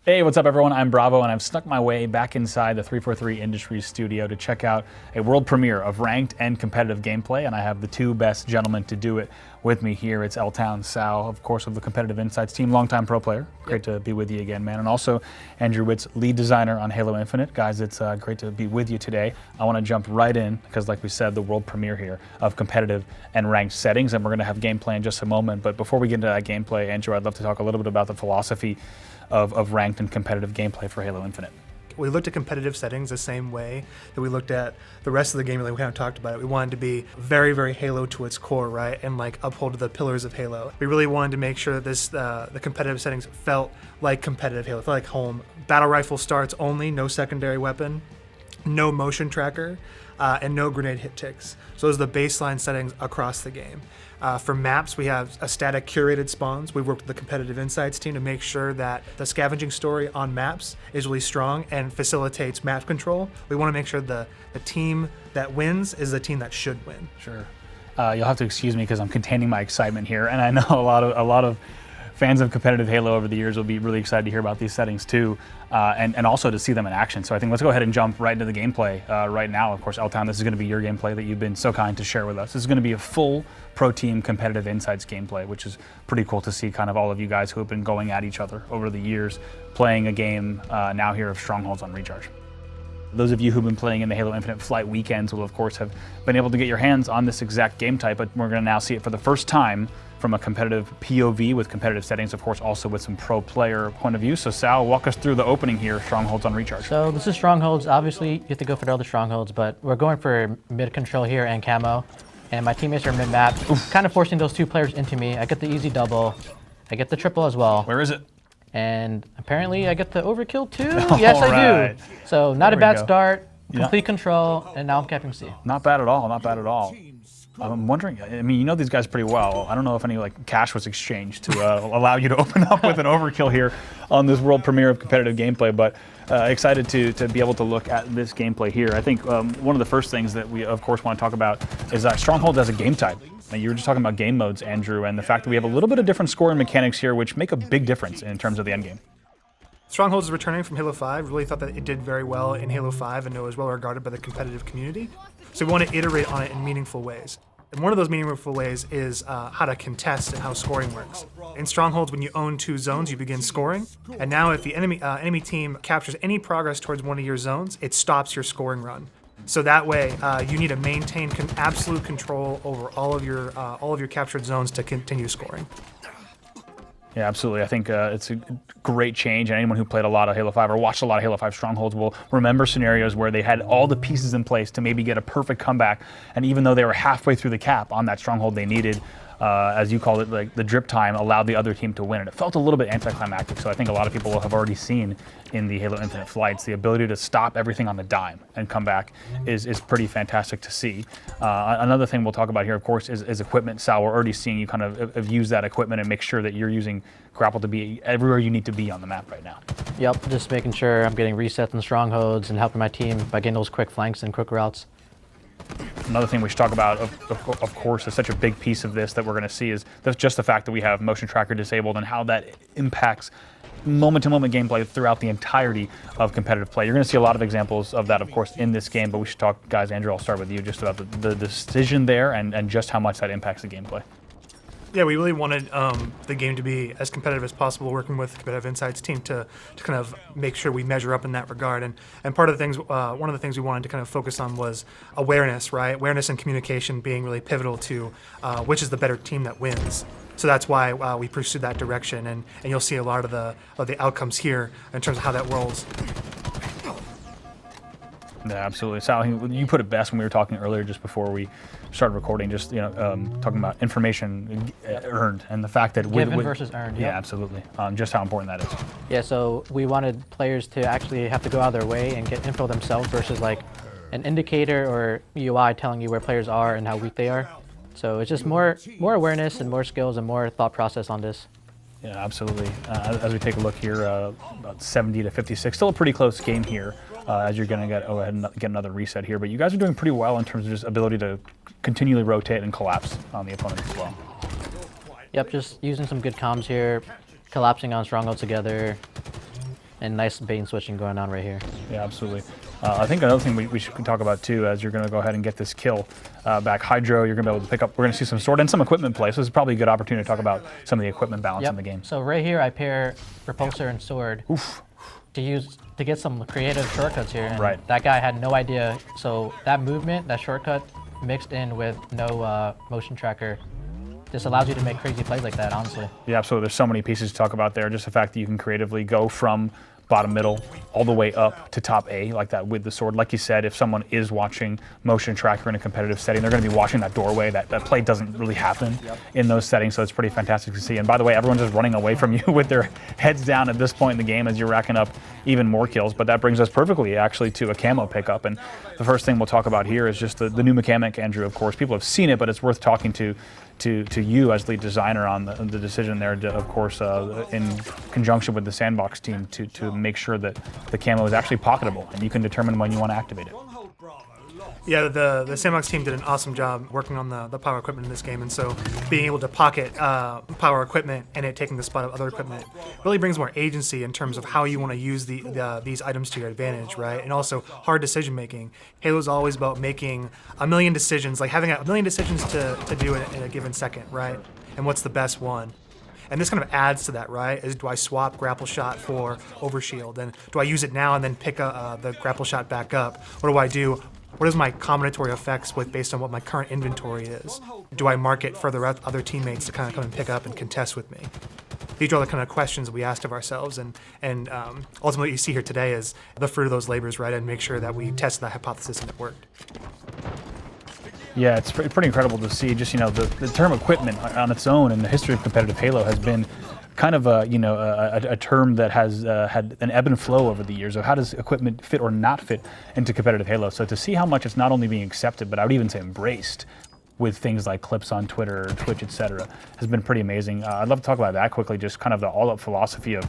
Hey, what's up everyone? I'm Bravo and I've snuck my way back inside the 343 Industries studio to check out a world premiere of ranked and competitive gameplay, and I have the two best gentlemen to do it with me here. It's L-Town Sal, of course, of the Competitive Insights team, longtime pro player. Great to be with you again, man. And also Andrew Witts, lead designer on Halo Infinite. Guys, it's great to be with you today. I want to jump right in because, like we said, the world premiere here of competitive and ranked settings, and we're going to have gameplay in just a moment. But before we get into that gameplay, Andrew, I'd love to talk a little bit about the philosophy of ranked and competitive gameplay for Halo Infinite. We looked at competitive settings the same way that we looked at the rest of the game. Like we kind of talked about it. We wanted to be very, very Halo to its core, right? And like uphold the pillars of Halo. We really wanted to make sure that this the competitive settings felt like competitive Halo, felt like home. Battle rifle starts only, no secondary weapon, no motion tracker, and no grenade hit ticks. So those are the baseline settings across the game. For maps, we have a static curated spawns. We've worked with the Competitive Insights team to make sure that the scavenging story on maps is really strong and facilitates map control. We want to make sure the team that wins is the team that should win. Sure. You'll have to excuse me because I'm containing my excitement here, and I know a lot of fans of competitive Halo over the years will be really excited to hear about these settings too, and also to see them in action. So I think let's go ahead and jump right into the gameplay right now. Of course, L-Town, this is going to be your gameplay that you've been so kind to share with us. This is going to be a full pro team competitive insights gameplay, which is pretty cool to see kind of all of you guys who have been going at each other over the years, playing a game now here of Strongholds on Recharge. Those of you who've been playing in the Halo Infinite flight weekends will of course have been able to get your hands on this exact game type, but we're going to now see it for the first time from a competitive POV with competitive settings, of course, also with some pro player point of view. So Sal, walk us through the opening here, Strongholds on Recharge. So this is Strongholds. Obviously, you have to go for the other Strongholds, but we're going for mid control here and camo. And my teammates are mid map, kind of forcing those two players into me. I get the easy double. I get the triple as well. Where is it? And apparently I get the overkill too. Yes, I do. So not a bad start, complete control, and now I'm capping C. Not bad at all, not bad at all. I'm wondering, I mean, you know these guys pretty well. I don't know if any like cash was exchanged to allow you to open up with an overkill here on this world premiere of competitive gameplay, but excited to be able to look at this gameplay here. I think one of the first things that we, of course, want to talk about is Stronghold as a game type. Now, you were just talking about game modes, Andrew, and the fact that we have a little bit of different scoring mechanics here, which make a big difference in terms of the endgame. Strongholds is returning from Halo 5. Really thought that it did very well in Halo 5 and it was well regarded by the competitive community. So we want to iterate on it in meaningful ways. And one of those meaningful ways is how to contest and how scoring works. In Strongholds, when you own two zones, you begin scoring. And now if the enemy team captures any progress towards one of your zones, it stops your scoring run. So that way, you need to maintain absolute control over all of your captured zones to continue scoring. Yeah, absolutely. I think it's a great change, and anyone who played a lot of Halo 5 or watched a lot of Halo 5 Strongholds will remember scenarios where they had all the pieces in place to maybe get a perfect comeback, and even though they were halfway through the cap on that Stronghold, they needed, as you called it, like the drip time allowed the other team to win, and it felt a little bit anticlimactic. So I think a lot of people have already seen in the Halo Infinite flights the ability to stop everything on the dime and come back is pretty fantastic to see. Another thing we'll talk about here, of course, is equipment. Sal, we're already seeing you kind of use that equipment and make sure that you're using Grapple to be everywhere you need to be on the map right now. Yep, just making sure I'm getting resets and Strongholds and helping my team by getting those quick flanks and quick routes. Another thing we should talk about, of course, is such a big piece of this that we're going to see is just the fact that we have motion tracker disabled and how that impacts moment-to-moment gameplay throughout the entirety of competitive play. You're going to see a lot of examples of that, of course, in this game, but we should talk, guys, Andrew, I'll start with you, just about the decision there and just how much that impacts the gameplay. Yeah, we really wanted the game to be as competitive as possible, working with the Competitive Insights team to kind of make sure we measure up in that regard. And part of the things, one of the things we wanted to kind of focus on was awareness, right? Awareness and communication being really pivotal to which is the better team that wins. So that's why we pursued that direction, and you'll see a lot of the outcomes here in terms of how that rolls. Yeah, absolutely. Sal, you put it best when we were talking earlier, just before we started recording. Just talking about information earned and the fact that given versus earned. Yeah, yep. Absolutely. Just how important that is. Yeah, so we wanted players to actually have to go out of their way and get info themselves versus like an indicator or UI telling you where players are and how weak they are. So it's just more awareness and more skills and more thought process on this. Yeah, absolutely. As we take a look here, about 70 to 56, still a pretty close game here. As you're going to go ahead and get another reset here, but you guys are doing pretty well in terms of just ability to continually rotate and collapse on the opponent as well. Yep, just using some good comms here, collapsing on Stronghold together, and nice bait and switching going on right here. Yeah, absolutely. I think another thing we should talk about too, as you're going to go ahead and get this kill back, Hydro, you're going to be able to pick up. We're going to see some sword and some equipment play. So this is probably a good opportunity to talk about some of the equipment balance in the game. So right here, I pair repulsor and sword to get some creative shortcuts here. And that guy had no idea. So that movement, that shortcut, mixed in with no motion tracker, this allows you to make crazy plays like that, honestly. Yeah, absolutely. There's so many pieces to talk about there. Just the fact that you can creatively go from bottom middle all the way up to top A like that with the sword. Like you said, if someone is watching motion tracker in a competitive setting, they're going to be watching that doorway. That play doesn't really happen in those settings, so it's pretty fantastic to see. And by the way, everyone's just running away from you with their heads down at this point in the game as you're racking up even more kills. But that brings us perfectly actually to a camo pickup. And the first thing we'll talk about here is just the new mechanic, Andrew. Of course, people have seen it, but it's worth talking to you as lead designer on the decision there, to, of course, in conjunction with the sandbox team to make sure that the camo is actually pocketable and you can determine when you want to activate it. Yeah, the sandbox team did an awesome job working on the power equipment in this game, and so being able to pocket power equipment and it taking the spot of other equipment really brings more agency in terms of how you want to use these items to your advantage, right? And also hard decision making. Halo's always about making a million decisions, like having a million decisions to do in a given second, right? And what's the best one? And this kind of adds to that, right? Is do I swap grapple shot for overshield? And do I use it now and then pick the grapple shot back up? What do I do? What is my combinatory effects based on what my current inventory is? Do I mark it for the other teammates to kind of come and pick up and contest with me? These are the kind of questions we asked of ourselves, and ultimately what you see here today is the fruit of those labors, right? And make sure that we tested that hypothesis and it worked. Yeah, it's pretty incredible to see. Just the term equipment on its own in the history of competitive Halo has been kind of a term that has had an ebb and flow over the years of how does equipment fit or not fit into competitive Halo. So to see how much it's not only being accepted, but I would even say embraced with things like clips on Twitter, Twitch, etc., has been pretty amazing. I'd love to talk about that quickly, just kind of the all-up philosophy of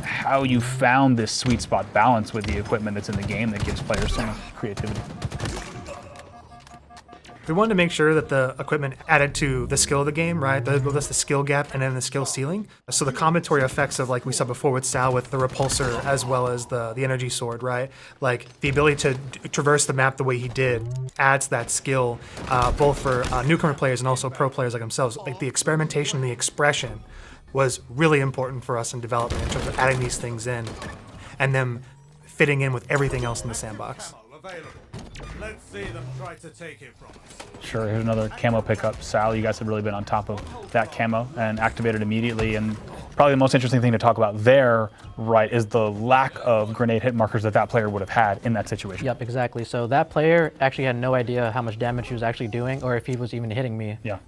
how you found this sweet spot balance with the equipment that's in the game that gives players so much creativity. We wanted to make sure that the equipment added to the skill of the game, right? That's the skill gap and then the skill ceiling. So the combinatory effects of, like we saw before with Sal, with the repulsor as well as the energy sword, right? Like the ability to traverse the map the way he did adds that skill, both for newcomer players and also pro players like themselves. Like the experimentation and the expression was really important for us in development in terms of adding these things in and them fitting in with everything else in the sandbox. Let's see them try to take it from us. Sure, here's another camo pickup. Sal, you guys have really been on top of that camo and activated immediately. And probably the most interesting thing to talk about there, right, is the lack of grenade hit markers that player would have had in that situation. Yep, exactly. So that player actually had no idea how much damage he was actually doing or if he was even hitting me. Yeah.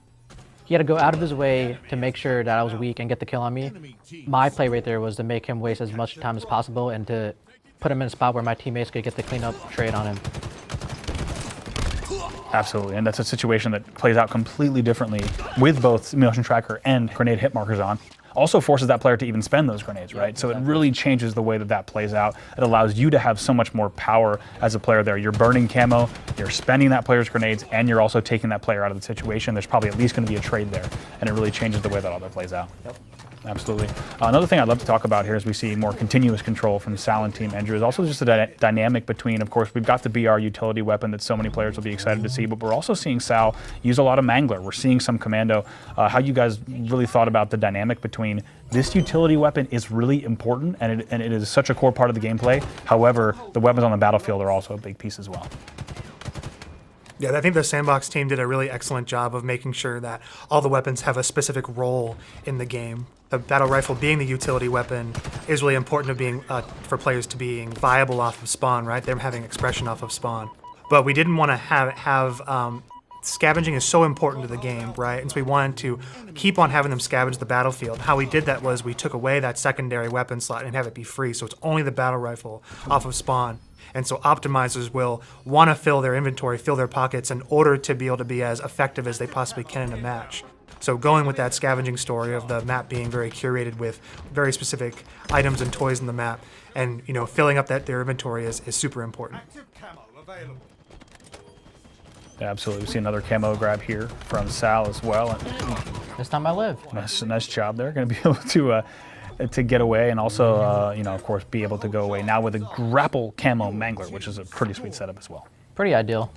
He had to go out of his way to make sure that I was weak and get the kill on me. My play right there was to make him waste as much time as possible and to put him in a spot where my teammates could get the cleanup trade on him. Absolutely, and that's a situation that plays out completely differently with both motion tracker and grenade hit markers on. Also forces that player to even spend those grenades, right? So it really changes the way that plays out. It allows you to have so much more power as a player there. You're burning camo, you're spending that player's grenades, and you're also taking that player out of the situation. There's probably at least going to be a trade there, and it really changes the way that all that plays out. Yep. Absolutely. Another thing I'd love to talk about here as we see more continuous control from Sal and Team Andrew is also just the dynamic between, of course, we've got the BR utility weapon that so many players will be excited to see, but we're also seeing Sal use a lot of Mangler. We're seeing some Commando. How you guys really thought about the dynamic between this utility weapon is really important, and it is such a core part of the gameplay. However, the weapons on the battlefield are also a big piece as well. Yeah, I think the Sandbox team did a really excellent job of making sure that all the weapons have a specific role in the game. The battle rifle being the utility weapon is really important for players to being viable off of spawn, right? Them having expression off of spawn. But we didn't want to have scavenging is so important to the game, right? And so we wanted to keep on having them scavenge the battlefield. How we did that was we took away that secondary weapon slot and have it be free, so it's only the battle rifle off of spawn. And so optimizers will want to fill their inventory, fill their pockets in order to be able to be as effective as they possibly can in a match. So going with that scavenging story of the map being very curated with very specific items and toys in the map, and filling up their inventory is super important. Yeah, absolutely. We see another camo grab here from Sal as well. This time I live. Nice job there. Going to be able to to get away, and also, you know, of course, be able to go away now with a grapple camo mangler, which is a pretty sweet setup as well. Pretty ideal.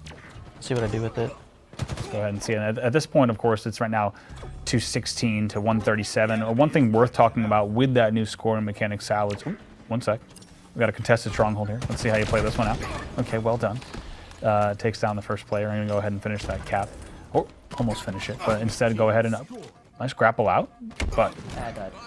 Let's see what I do with it. Let's go ahead and see. And at this point, of course, it's right now 216 to 137. One thing worth talking about with that new scoring mechanic, Sal, is, one sec. We got a contested stronghold here. Let's see how you play this one out. Okay, well done. Takes down the first player. I'm going to go ahead and finish that cap. Or almost finish it, but instead go ahead and up. Nice grapple out, but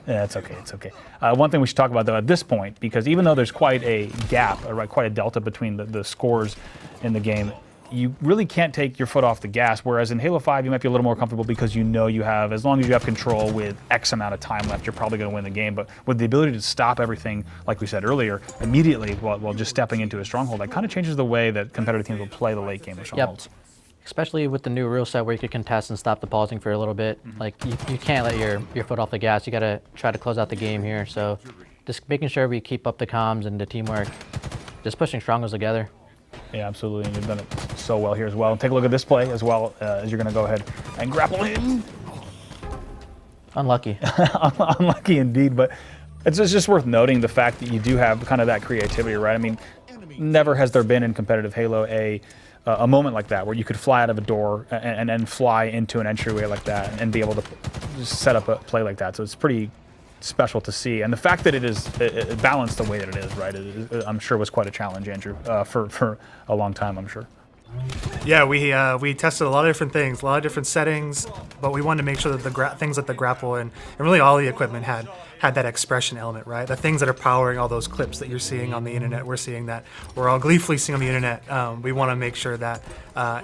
yeah, it's okay, it's okay. One thing we should talk about though at this point, because even though there's quite a gap, or quite a delta between the scores in the game, you really can't take your foot off the gas, whereas in Halo 5 you might be a little more comfortable because you know you have, as long as you have control with X amount of time left, you're probably going to win the game. But with the ability to stop everything, like we said earlier, immediately while just stepping into a stronghold, that kind of changes the way that competitive teams will play the late game of strongholds. Yep. Especially with the new rule set where you could contest and stop the pausing for a little bit. Like you can't let your foot off the gas. You got to try to close out the game here. So just making sure we keep up the comms and the teamwork, just pushing strongholds together. Yeah, absolutely, and you've done it so well here as well. Take a look at this play as well, as you're going to go ahead and grapple him. Unlucky. Unlucky indeed, but it's just worth noting the fact that you do have kind of that creativity, right? I mean, never has there been in competitive Halo a moment like that where you could fly out of a door and then fly into an entryway like that and be able to just set up a play like that. So it's pretty special to see, and the fact that it balanced the way that it is, right, I'm sure was quite a challenge, Andrew, for a long time, I'm sure. Yeah, we tested a lot of different things, a lot of different settings, but we wanted to make sure that the things like the grapple and really all the equipment had that expression element, right? The things that are powering all those clips that you're seeing on the internet, we're all gleefully seeing on the internet. We want to make sure that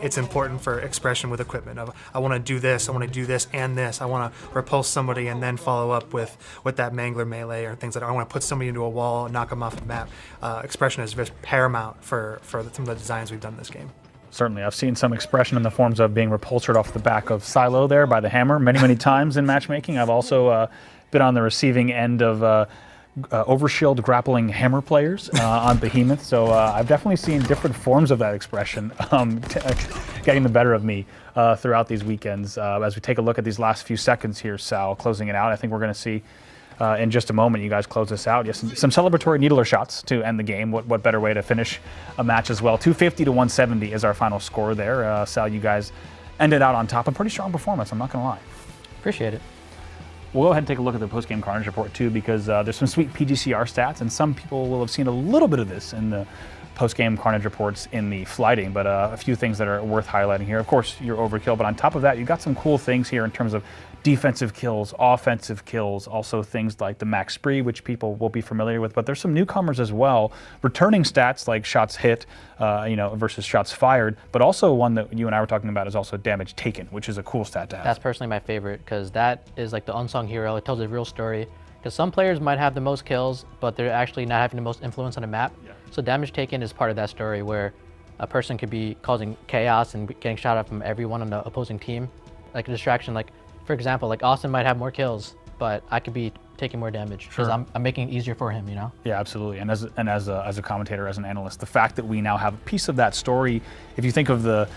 it's important for expression with equipment. I want to do this, I want to do this and this. I want to repulse somebody and then follow up with that mangler melee or things that I want to put somebody into a wall and knock them off the map. Expression is just paramount for some of the designs we've done in this game. Certainly. I've seen some expression in the forms of being repulsed off the back of Silo there by the hammer many times in matchmaking. I've also been on the receiving end of overshield grappling hammer players on Behemoth, so I've definitely seen different forms of that expression getting the better of me throughout these weekends. As we take a look at these last few seconds here, Sal, closing it out, I think we're going to see in just a moment, you guys close this out. Yes, some celebratory needler shots to end the game. What better way to finish a match as well? 250 to 170 is our final score there. Sal, you guys ended out on top. A pretty strong performance, I'm not going to lie. Appreciate it. We'll go ahead and take a look at the post-game Carnage report too, because there's some sweet PGCR stats, and some people will have seen a little bit of this in the post-game Carnage reports in the flighting, but a few things that are worth highlighting here. Of course, your overkill, but on top of that, you've got some cool things here in terms of defensive kills, offensive kills, also things like the max spree, which people will be familiar with, but there's some newcomers as well. Returning stats like shots hit, versus shots fired, but also one that you and I were talking about is also damage taken, which is a cool stat to have. That's personally my favorite, because that is like the unsung hero. It tells a real story, because some players might have the most kills, but they're actually not having the most influence on the map. Yeah. So damage taken is part of that story, where a person could be causing chaos and getting shot at from everyone on the opposing team, like a distraction. Like, for example, like Austin might have more kills, but I could be taking more damage because I'm making it easier for him, you know? Yeah, absolutely. And as a commentator, as an analyst, the fact that we now have a piece of that story, if you think of the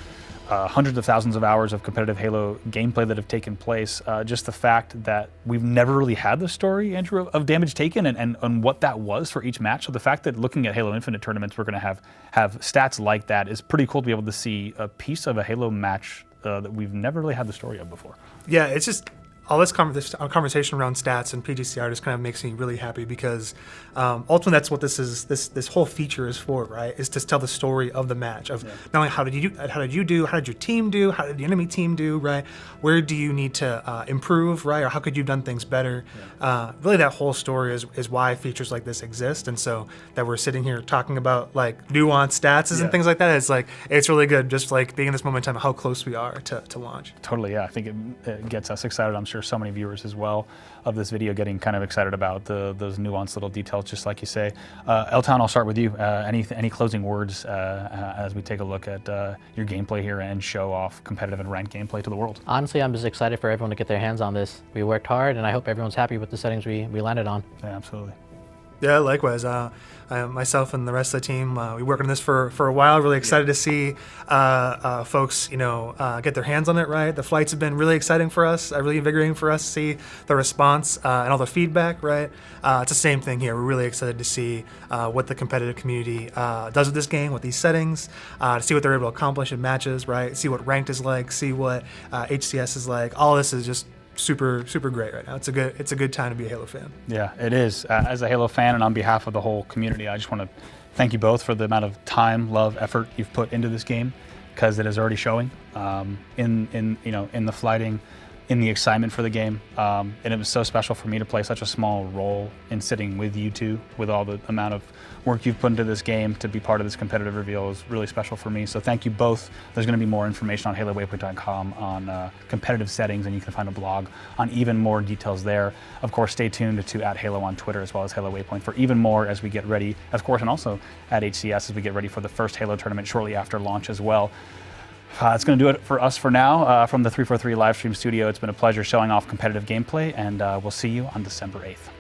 hundreds of thousands of hours of competitive Halo gameplay that have taken place, just the fact that we've never really had the story, Andrew, of damage taken and what that was for each match. So the fact that looking at Halo Infinite tournaments, we're going to have stats like that is pretty cool to be able to see a piece of a Halo match that we've never really had the story of before. Yeah, it's just all this conversation around stats and PGCR just kind of makes me really happy, because ultimately that's what this whole feature is for, right? Is to tell the story of the match of not only how did you do, how did your team do, how did the enemy team do, right? Where do you need to improve, right? Or how could you have done things better? Yeah. Really, that whole story is why features like this exist, and so that we're sitting here talking about like nuanced stats and things like that. It's really good, just like being in this moment in time, how close we are to launch. Totally, yeah. I think it gets us excited. I'm sure so many viewers as well of this video getting kind of excited about those nuanced little details, just like you say. L-Town, I'll start with you. Any closing words as we take a look at your gameplay here and show off competitive and ranked gameplay to the world? Honestly, I'm just excited for everyone to get their hands on this. We worked hard, and I hope everyone's happy with the settings we landed on. Yeah, absolutely. Yeah, likewise. Myself and the rest of the team, we worked on this for a while. Really excited to see folks, get their hands on it. Right, the flights have been really exciting for us, really invigorating for us to see the response and all the feedback. Right, it's the same thing here. We're really excited to see what the competitive community does with this game, with these settings, to see what they're able to accomplish in matches. Right, see what ranked is like, see what HCS is like. All this is just super great right now. It's a good time to be a Halo fan. Yeah, it is. As a Halo fan and on behalf of the whole community, I just want to thank you both for the amount of time, love, effort you've put into this game, because it is already showing in the flighting, in the excitement for the game. And it was so special for me to play such a small role in sitting with you two, with all the amount of work you've put into this game. To be part of this competitive reveal is really special for me. So thank you both. There's going to be more information on HaloWaypoint.com on competitive settings, and you can find a blog on even more details there. Of course, stay tuned to @Halo on Twitter as well as Halo Waypoint for even more as we get ready, of course, and also at HCS as we get ready for the first Halo tournament shortly after launch as well. It's going to do it for us for now from the 343 live stream studio. It's been a pleasure showing off competitive gameplay, and we'll see you on December 8th.